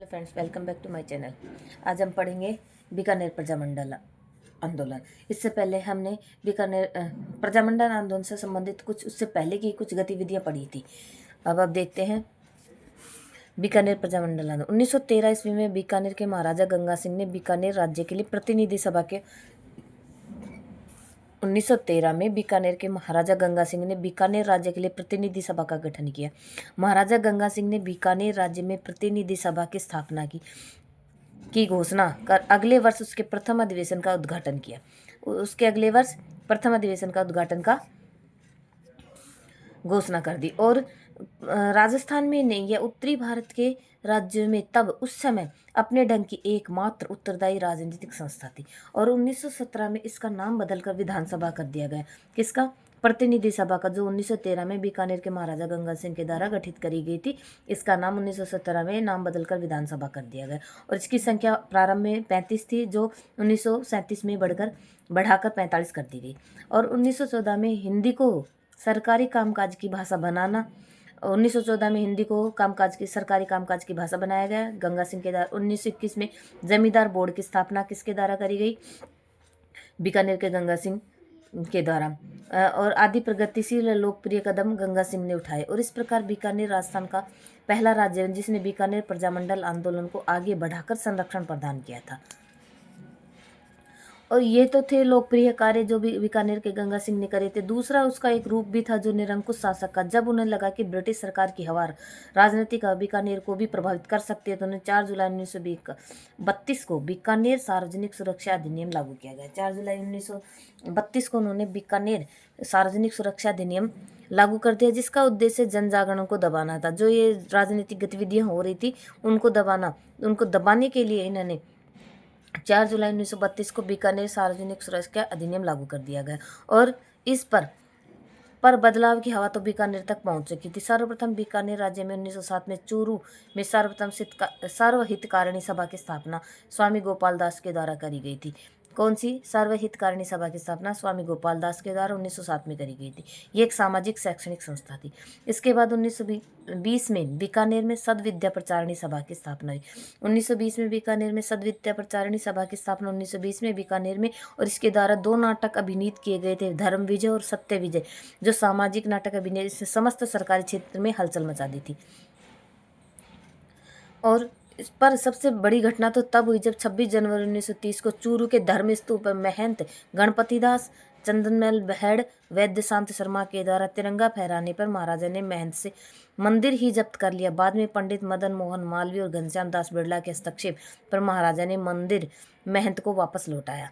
Friends, welcome back to my channel. आज हम पढ़ेंगे बीकानेर प्रजामंडल आंदोलन। इससे पहले हमने बीकानेर प्रजामंडल आंदोलन से संबंधित कुछ उससे पहले की कुछ गतिविधियां पढ़ी थी। अब देखते हैं बीकानेर प्रजामंडल आंदोलन। 1913 ईस्वी में बीकानेर के महाराजा गंगा सिंह ने बीकानेर राज्य के लिए प्रतिनिधि सभा के 1913 में बीकानेर के महाराजा गंगा सिंह ने बीकानेर राज्य के लिए प्रतिनिधि सभा का गठन किया। महाराजा गंगा सिंह ने बीकानेर राज्य में प्रतिनिधि सभा की स्थापना की घोषणा कर अगले वर्ष उसके प्रथम अधिवेशन का उद्घाटन किया। उसके अगले वर्ष प्रथम अधिवेशन का उद्घाटन का घोषणा कर दी। और राजस्थान में नहीं या उत्तरी भारत के राज्यों में तब उस समय अपने ढंग की एकमात्र उत्तरदायी राजनीतिक संस्था थी। और 1917 में इसका नाम बदलकर विधानसभा कर दिया गया। किसका? प्रतिनिधि सभा का, जो 1913 में बीकानेर के महाराजा गंगा सिंह के द्वारा गठित करी गई थी। इसका नाम 1917 में नाम बदलकर विधानसभा कर दिया गया। और इसकी संख्या प्रारंभ में 35 थी, जो 1937 में बढ़ाकर 45 कर दी गई। और 1914 में हिंदी को सरकारी कामकाज की भाषा बनाना 1914 में हिंदी को सरकारी कामकाज की भाषा बनाया गया गंगा सिंह के द्वारा। 1921 में जमींदार बोर्ड की स्थापना किसके द्वारा करी गई? बीकानेर के गंगा सिंह के द्वारा। और आदि प्रगतिशील लोकप्रिय कदम गंगा सिंह ने उठाए। और इस प्रकार बीकानेर राजस्थान का पहला राज्य है जिसने बीकानेर प्रजामंडल आंदोलन को आगे बढ़ाकर संरक्षण प्रदान किया था। और ये तो थे लोकप्रिय कार्य जो भी बीकानेर के गंगा सिंह ने करे थे। दूसरा उसका एक रूप भी था जो निरंकुश शासक का। जब उन्हें लगा कि ब्रिटिश सरकार की हवा राजनीतिक बीकानेर को भी प्रभावित कर सकती है, तो उन्हें 4 जुलाई 1932 को बीकानेर सार्वजनिक सुरक्षा अधिनियम लागू किया गया। 4 जुलाई 1932 को उन्होंने बीकानेर सार्वजनिक सुरक्षा अधिनियम लागू कर दिया, जिसका उद्देश्य जन जागरण को दबाना था। जो ये राजनीतिक गतिविधियां हो रही थी उनको दबाने के लिए इन्होंने 4 जुलाई 1932 को बीकानेर सार्वजनिक सुरक्षा अधिनियम लागू कर दिया गया। और इस पर बदलाव की हवा तो बीकानेर तक पहुंच चुकी थी। सर्वप्रथम बीकानेर राज्य में 1907 में चूरू में सर्वहितकारिणी सभा की स्थापना स्वामी गोपाल दास के द्वारा करी गई थी। कौन सी सर्वहितकारिणी सभा की स्थापना? स्वामी गोपाल दास के द्वारा 1907 में करी गई थी। ये एक सामाजिक शैक्षणिक संस्था थी। इसके बाद 1920 में बीकानेर में सद्विद्या प्रचारिणी सभा की स्थापना हुई। 1920 में बीकानेर में सद्विद्या प्रचारिणी सभा की स्थापना 1920 में बीकानेर में। और इसके द्वारा 2 नाटक अभिनीत किए गए थे, धर्म विजय और सत्य विजय, जो सामाजिक नाटक अभिनय से समस्त सरकारी क्षेत्र में हलचल मचा दी थी। और इस पर सबसे बड़ी घटना तो तब हुई जब 26 जनवरी 1930 को चूरू के धर्म स्तूप पर महंत गणपतिदास, चंदनमल बहेड़, वैद्य शांत शर्मा के द्वारा तिरंगा फहराने पर महाराजा ने महंत से मंदिर ही जब्त कर लिया। बाद में पंडित मदन मोहन मालवीय और घनश्याम दास बिरला के हस्तक्षेप पर महाराजा ने मंदिर महंत को वापस लौटाया।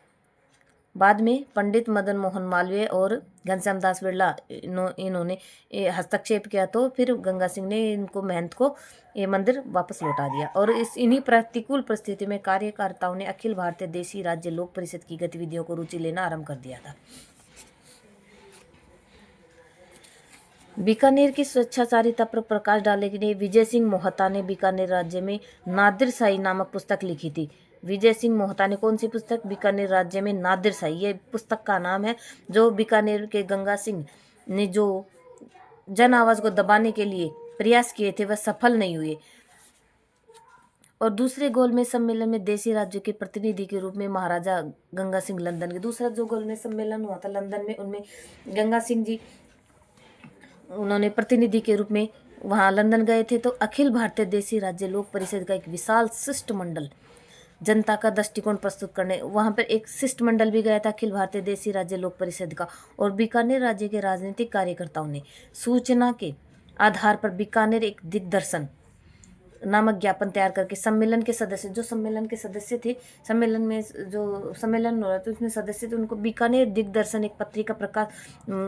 बाद में पंडित मदन मोहन मालवीय और घनश्याम दास बिरला इन्होंने हस्तक्षेप किया, तो फिर गंगा सिंह ने इनको महंत को ये मंदिर वापस लौटा दिया। और इन्हीं प्रतिकूल परिस्थिति में कार्यकर्ताओं ने अखिल भारतीय देशी राज्य लोक परिषद की गतिविधियों को रुचि लेना आरंभ कर दिया था। बीकानेर की स्वेच्छाचारिता पर प्रकाश डालने के लिए विजय सिंह मोहता ने बीकानेर राज्य में नादिर शाही नामक पुस्तक लिखी थी। विजय सिंह मोहता ने कौन सी पुस्तक? बीकानेर राज्य में नादिर शाही, ये पुस्तक का नाम है। जो बीकानेर के गंगा सिंह ने जो जन आवाज को दबाने के लिए प्रयास किए थे वह सफल नहीं हुए। और दूसरे गोलमेज सम्मेलन में देशी राज्यों के प्रतिनिधि के रूप में महाराजा गंगा सिंह लंदन के, दूसरा जो गोलमेज सम्मेलन हुआ था लंदन में, उनमें गंगा सिंह जी उन्होंने प्रतिनिधि के रूप में वहाँ लंदन गए थे। तो अखिल भारतीय देशी राज्य लोक परिषद का एक विशाल शिष्टमंडल जनता का दृष्टिकोण प्रस्तुत करने, वहाँ पर एक शिष्टमंडल भी गया था अखिल भारतीय देशी राज्य लोक परिषद का। और बीकानेर राज्य के राजनीतिक कार्यकर्ताओं ने सूचना के आधार पर बीकानेर एक दिग्दर्शन नामक ज्ञापन तैयार करके सम्मेलन के सदस्य थे, सम्मेलन में जो सम्मेलन हो रहा था उसमें सदस्य थे, उनको बीकानेर दिग्दर्शन एक पत्रिका प्रकाश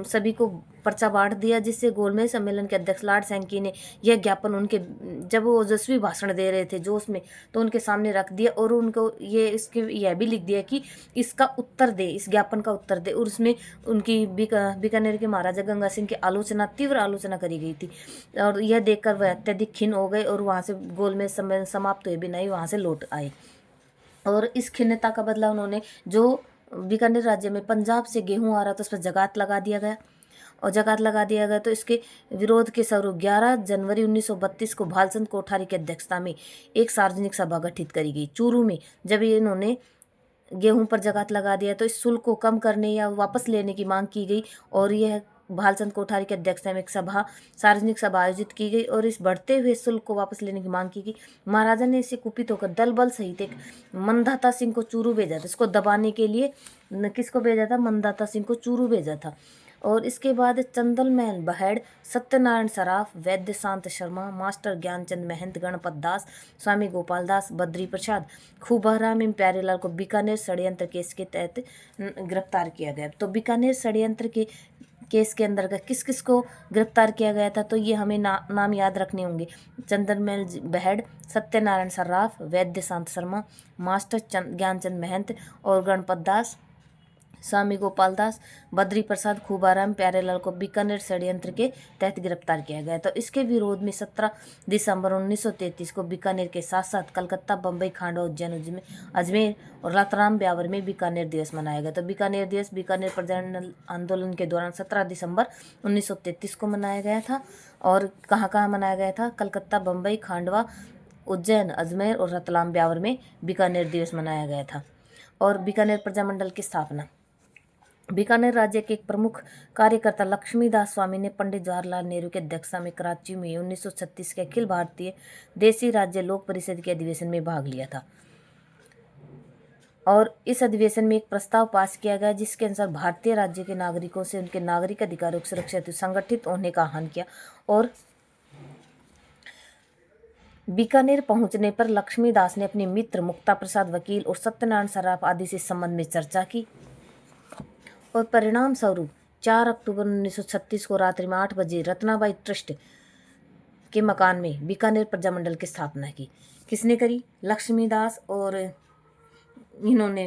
सभी को पर्चा बांट दिया, जिससे गोलमेज सम्मेलन के अध्यक्ष लॉर्ड सैंकी ने यह ज्ञापन उनके जब वो ओजस्वी भाषण दे रहे थे जोश में, तो उनके सामने रख दिया। और उनको यह भी लिख दिया कि इसका उत्तर दे, इस ज्ञापन का उत्तर दे। और उसमें उनकी बीकानेर के महाराजा गंगा सिंह की तीव्र आलोचना करी गई थी। और यह देखकर वह अत्यधिक खिन्न हो गए और वहाँ से गोलमेज सम्मेलन समाप्त हुए बिना ही वहाँ से लौट आए। और इस खिन्नता का बदला उन्होंने, जो बीकानेर राज्य में पंजाब से गेहूं आ रहा था उस पर जगात लगा दिया गया। और जकात लगा दिया गया। तो इसके विरोध के स्वरूप 11 जनवरी 1932 को भालचंद कोठारी की अध्यक्षता में एक सार्वजनिक सभा गठित करी गई चूरू में। जब इन्होंने गेहूं पर जकात लगा दिया तो इस शुल्क को कम करने या वापस लेने की मांग की गई और यह भालचंद कोठारी की अध्यक्षता में एक सार्वजनिक सभा आयोजित की गई और इस बढ़ते हुए शुल्क को वापस लेने की मांग की गई। महाराजा ने इससे कुपित होकर दल बल सहित एक मंदाता सिंह को चूरू भेजा था। इसको दबाने के लिए किसको भेजा था? मंदाता सिंह को चूरू भेजा था। और इसके बाद चंदल महल बहेड़, सत्यनारायण सराफ, वैद्य शांत शर्मा, मास्टर ज्ञानचंद महंत, गणपत दास, स्वामी गोपाल दास, बद्री प्रसाद, खूबाराम एवं प्यारेलाल को बीकानेर षड्यंत्र केस के तहत गिरफ्तार किया गया। तो बीकानेर षड्यंत्र के केस के अंतर्गत किस किस को गिरफ्तार किया गया था? तो ये हमें नाम याद रखने होंगे। चंदनमल बहेड़, सत्यनारायण सर्राफ, वैद्य शांत शर्मा, मास्टर ज्ञानचंद महंत और गणपत दास, स्वामी गोपाल दास, बद्री प्रसाद, खूबाराम प्यारेलाल को बीकानेर षड्यंत्र के तहत गिरफ्तार किया गया। तो इसके विरोध में 17 दिसंबर 1933 को बीकानेर के साथ साथ कलकत्ता, बम्बई, खांडवा, उज्जैन, अजमेर और रतलाम ब्यावर में बीकानेर दिवस मनाया गया। तो बीकानेर दिवस बीकानेर प्रजनन आंदोलन के दौरान 17 दिसंबर 1933 को मनाया गया था। और कहाँ कहाँ मनाया गया था? कलकत्ता, बम्बई, खांडवा, उज्जैन, अजमेर और रतलाम ब्यावर में बीकानेर दिवस मनाया गया था। और बीकानेर प्रजामंडल की स्थापना। बीकानेर राज्य के एक प्रमुख कार्यकर्ता लक्ष्मीदास स्वामी ने पंडित जवाहरलाल नेहरू की अध्यक्षता में कराची में 1936 के अखिल भारतीय देसी राज्य लोक परिषद के अधिवेशन में भाग लिया था। और इस अधिवेशन में एक प्रस्ताव पास किया गया जिसके अनुसार भारतीय राज्य के नागरिकों से उनके नागरिक अधिकारों की सुरक्षा हेतु संगठित होने का आह्वान किया। और बीकानेर पहुंचने पर लक्ष्मीदास ने अपने मित्र मुक्ता प्रसाद वकील और सत्यनारायण सराफ आदि से संबंध में चर्चा की और परिणाम स्वरूप 4 अक्टूबर 1936 को रात्रि में 8 बजे रत्नाबाई ट्रस्ट के मकान में बीकानेर प्रजामंडल की स्थापना की। किसने करी? लक्ष्मीदास और इन्होंने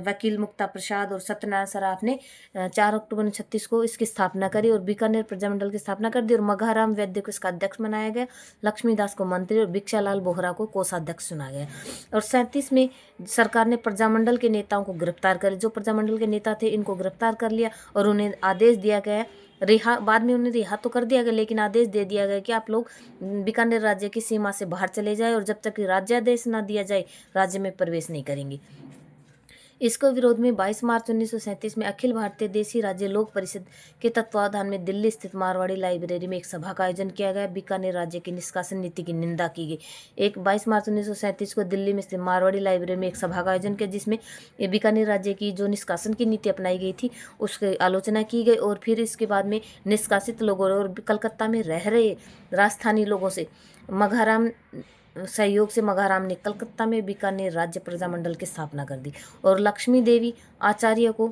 वकील मुक्ता प्रसाद और सत्यनारायण सराफ ने 4 अक्टूबर 1936 को इसकी स्थापना करी और बीकानेर प्रजामंडल की स्थापना कर दी। और मघाराम वैद्य को इसका अध्यक्ष बनाया गया, लक्ष्मीदास को मंत्री और भिक्षालाल बोहरा को कोषाध्यक्ष चुना गया। और 37 में सरकार ने प्रजामंडल के नेताओं को गिरफ्तार कर, जो प्रजामंडल के नेता थे इनको गिरफ्तार कर लिया और उन्हें आदेश दिया गया बाद में उन्हें रिहा तो कर दिया गया, लेकिन आदेश दे दिया गया कि आप लोग बीकानेर राज्य की सीमा से बाहर चले जाए और जब तक राज्यादेश ना दिया जाए राज्य में प्रवेश नहीं करेंगे। इसको विरोध में 22 मार्च 1937 में अखिल भारतीय देसी राज्य लोक परिषद के तत्वावधान में दिल्ली स्थित मारवाड़ी लाइब्रेरी में एक सभा का आयोजन किया गया। बीकानेर राज्य की निष्कासन नीति की निंदा की गई। 22 मार्च 1937 को दिल्ली में स्थित मारवाड़ी लाइब्रेरी में एक सभा का आयोजन किया जिसमें बीकानेर राज्य की जो निष्कासन की नीति अपनाई गई थी उसकी आलोचना की गई। और फिर इसके बाद में निष्कासित लोगों और कलकत्ता में रह रहे राजस्थानी लोगों से मघाराम सहयोग से मघाराम ने कलकत्ता में बीकानेर राज्य प्रजामंडल की स्थापना कर दी और लक्ष्मी देवी आचार्य को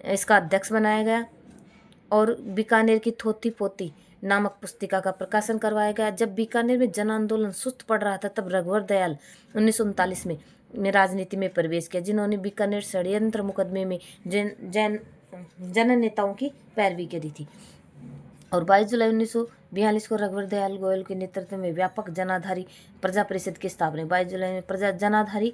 इसका अध्यक्ष बनाया गया। और बीकानेर की थोती पोती नामक पुस्तिका का प्रकाशन करवाया गया। जब बीकानेर में जन आंदोलन सुस्त पड़ रहा था तब रघुवर दयाल 1939 में राजनीति में प्रवेश किया, जिन्होंने बीकानेर षड्यंत्र मुकदमे में जन नेताओं की पैरवी करी थी। और 22 जुलाई 1942 को रघुवर दयाल गोयल के नेतृत्व में व्यापक जनाधारी प्रजा परिषद की स्थापना। 22 जुलाई में जनाधारी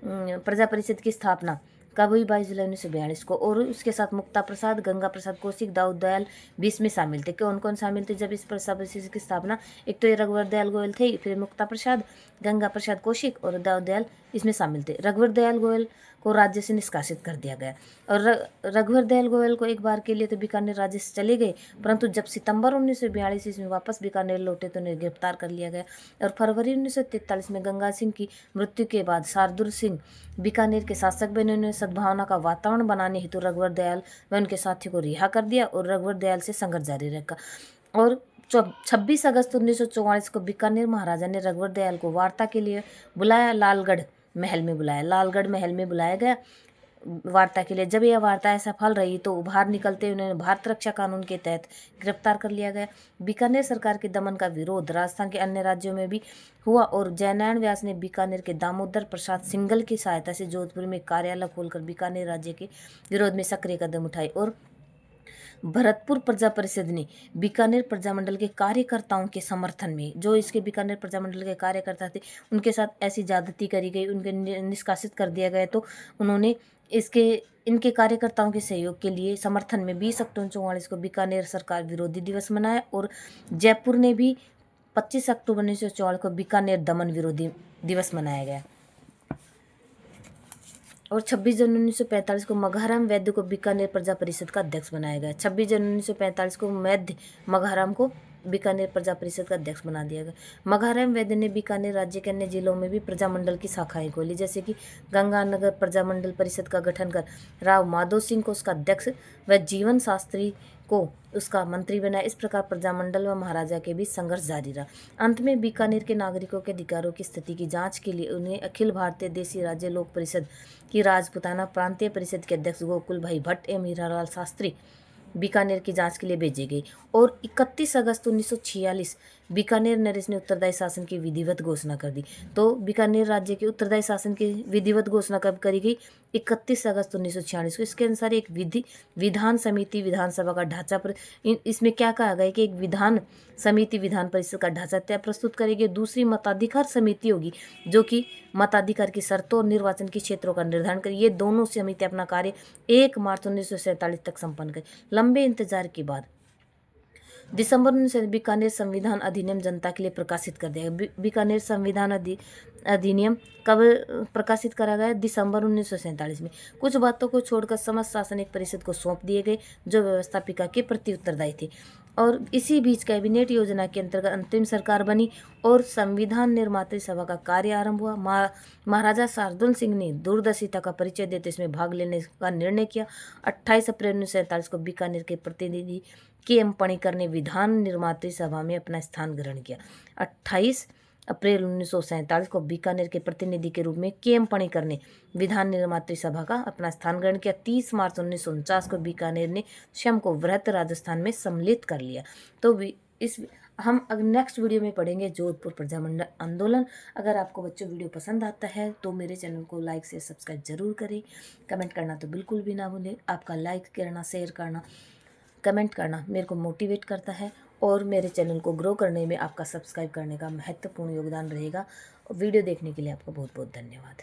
प्रजा परिषद की स्थापना कब हुई? 22 जुलाई 1942 को। और उसके साथ मुक्ता प्रसाद, गंगा प्रसाद कौशिक, दाऊद दयाल भी इसमें शामिल थे। कौन कौन शामिल थे जब इस प्रजा परिषद की स्थापना? एक तो ये रघुवर दयाल गोयल थे, फिर मुक्ता प्रसाद, गंगा प्रसाद कौशिक और दाऊद दयाल इसमें शामिल थे। रघुवर दयाल गोयल को राज्य से निष्कासित कर दिया गया और रघुवर दयाल गोयल को एक बार के लिए तो बीकानेर राज्य से चले गए, परंतु जब सितंबर 1942 ईस्वी में वापस बीकानेर लौटे तो उन्हें गिरफ्तार कर लिया गया। और फरवरी 1943 में गंगा सिंह की मृत्यु के बाद शार्दुल सिंह बीकानेर के शासक बने। उन्होंने सद्भावना का वातावरण बनाने हेतु रघुवर दयाल व उनके साथियों को रिहा कर दिया और रघुवर दयाल से संघर्ष जारी रखा। और 26 अगस्त 1944 को बीकानेर महाराजा ने रघुवर दयाल को वार्ता के लिए बुलाया, लालगढ़ महल में बुलाया गया वार्ता के लिए। जब यह वार्ता असफल रही तो बाहर निकलते उन्हें भारत रक्षा कानून के तहत गिरफ्तार कर लिया गया। बीकानेर सरकार के दमन का विरोध राजस्थान के अन्य राज्यों में भी हुआ और जयनारायण व्यास ने बीकानेर के दामोदर प्रसाद सिंघल की सहायता से जोधपुर में कार्यालय खोलकर बीकानेर राज्य के विरोध में सक्रिय कदम उठाए। और भरतपुर प्रजा परिषद ने बीकानेर प्रजामंडल के कार्यकर्ताओं के समर्थन में, जो इसके बीकानेर प्रजामंडल के कार्यकर्ता थे उनके साथ ऐसी ज्यादती करी गई, उनके निष्कासित कर दिया गया, तो उन्होंने इनके कार्यकर्ताओं के सहयोग के लिए समर्थन में 20 अक्टूबर 1944 को बीकानेर सरकार विरोधी दिवस मनाया। और जयपुर ने भी 25 अक्टूबर 1944 को बीकानेर दमन विरोधी दिवस मनाया गया। और 26 जनवरी 1945 को मघाराम वैद्य को बीकानेर प्रजा परिषद का अध्यक्ष बनाया गया। 26 जनवरी 1945 को वैद्य मघाराम को बीकानेर प्रजा परिषद का अध्यक्ष बना दिया गया। मघाराम वैद्य ने बीकानेर राज्य के अन्य जिलों में भी प्रजामंडल की शाखाएं खोली, जैसे कि गंगानगर प्रजामंडल परिषद का गठन कर राव माधो सिंह को उसका अध्यक्ष व जीवन शास्त्री को उसका मंत्री बनाया। इस प्रकार प्रजामंडल व महाराजा के बीच संघर्ष जारी रहा। अंत में बीकानेर के नागरिकों के अधिकारों की स्थिति की जांच के लिए उन्हें अखिल भारतीय देसी राज्य लोक परिषद की राजपुताना प्रांतीय परिषद के अध्यक्ष गोकुल भाई भट्ट एवं हीरालाल शास्त्री बीकानेर की जांच के लिए भेजे गए। और 31 अगस्त 1946 बीकानेर नरेश ने उत्तरदायी शासन की विधिवत घोषणा कर दी। तो बीकानेर राज्य के उत्तरदायी शासन की विधिवत घोषणा कब करी गई? 31 अगस्त 1946 को। इसके अनुसार एक विधान समिति विधानसभा का ढांचा पर इसमें क्या कहा गया कि एक विधान समिति विधान परिषद का ढांचा तय प्रस्तुत करेगी। दूसरी मताधिकार समिति होगी जो कि मताधिकार की शर्तों और निर्वाचन के क्षेत्रों का निर्धारण करेगी। ये दोनों समिति अपना कार्य 1 मार्च 1947 तक संपन्न करें। लंबे इंतजार के बाद दिसंबर 19 बीकानेर संविधान अधिनियम जनता के लिए प्रकाशित कर दिया गया। बीकानेर संविधान अधिनियम कब प्रकाशित करा गया? दिसंबर 1947 में। कुछ बातों को छोड़कर समस्त शासन एक परिषद को सौंप दिए गए जो व्यवस्थापिका के प्रति उत्तरदायी थे। और इसी बीच कैबिनेट योजना के अंतर्गत अंतरिम सरकार बनी और संविधान निर्मात्री सभा का कार्य आरंभ हुआ। महाराजा शार्दुल सिंह ने दूरदर्शिता का परिचय देते इसमें भाग लेने का निर्णय किया। 28 अप्रैल 1947 को बीकानेर के प्रतिनिधि के.एम. पणिकर ने विधान निर्मात्री सभा में अपना स्थान ग्रहण किया। 28 अप्रैल 1947 को बीकानेर के प्रतिनिधि के रूप में के.एम. पणिकर ने विधान निर्मात्री सभा का अपना स्थान ग्रहण किया। 30 मार्च 1949 को बीकानेर ने स्वयं को वृहत राजस्थान में सम्मिलित कर लिया। तो हम नेक्स्ट वीडियो में पढ़ेंगे जोधपुर प्रजामंडल आंदोलन। अगर आपको बच्चों वीडियो पसंद आता है तो मेरे चैनल को लाइक शेयर सब्सक्राइब जरूर करें। कमेंट करना तो बिल्कुल भी ना भूलें। आपका लाइक करना, शेयर करना, कमेंट करना मेरे को मोटिवेट करता है और मेरे चैनल को ग्रो करने में आपका सब्सक्राइब करने का महत्वपूर्ण योगदान रहेगा। वीडियो देखने के लिए आपका बहुत बहुत धन्यवाद।